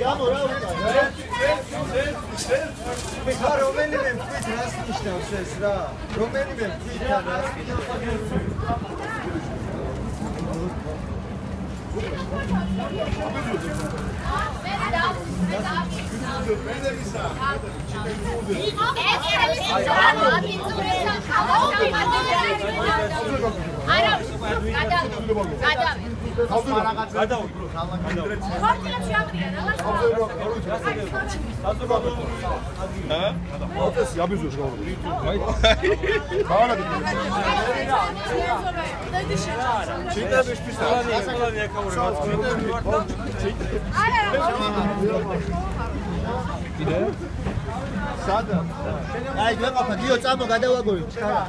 გამო რა უკან მე რომელიმე თქვით რას ნიშნავს ეს რა რომელიმე თქვით რას აი გვეყაფა გიო წამო გადავაგორი ჩქარა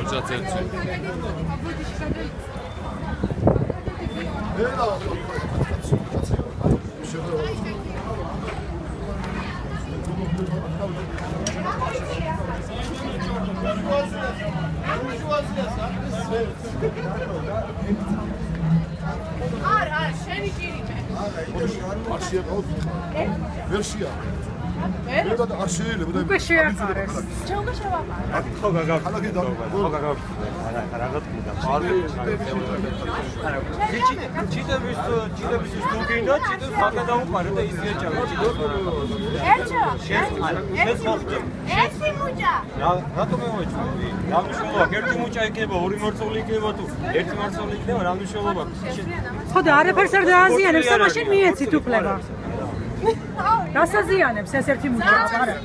21 არა, შენი ჭირიმე. ვერსია. ვერ არ შეიძლება და უკვე შეაყარეს. ჩაუგა შევაყარე. ხო გაგა. ხალხი და ხო გაგა. რაღაც კიდე. ჩიტების სტუდენტო, ჩიტებს ხალხი დაუყარე და ისე ჩავე. ერჩო. ერთი მუჭა. რატომ მოვეჭვი? რა მნიშვნელობა? ერთი მუჭა იქნება, ორი მარცვლი იქნება თუ ერთი მარცვლი იქნება, რა მნიშვნელობა? ხო და არაფერს არ დააზიანებს და მაშინ მიეცით უფლება. გასაზიანებს ეს ერთი მუჭა არა.